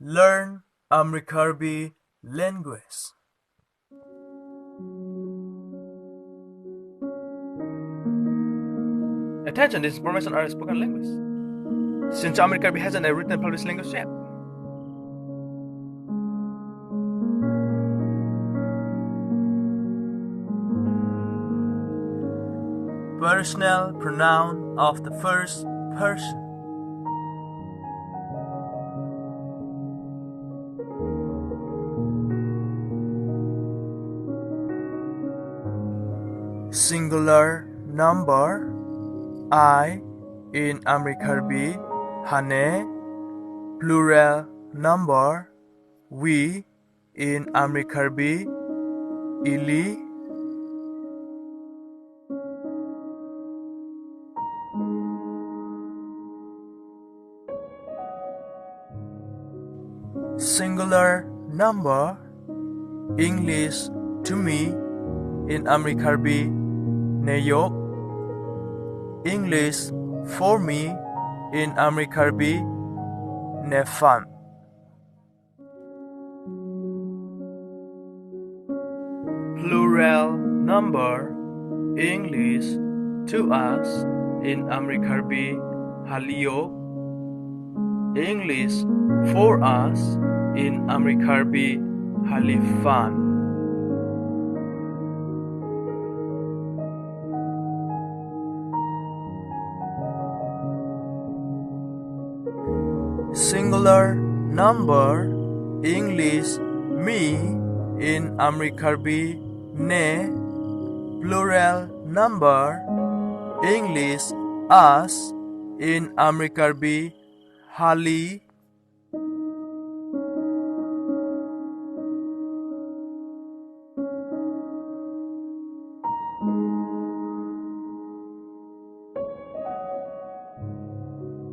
Learn Amri Karbi language. Attention, this information are spoken language. Since Amri Karbi hasn't a written and published language yet. Personal pronoun of the first person. Singular number I in Amri Karbi hane. Plural number we in Amri Karbi ili. Singular number English to me in Amri Karbi neyok. English for me in Amri Karbi nefan. Plural number English to us in Amri Karbi halio. English for us in Amri Karbi halifan. Singular number English me in Amri Karbi ne. Plural number English us in Amri Karbi hali.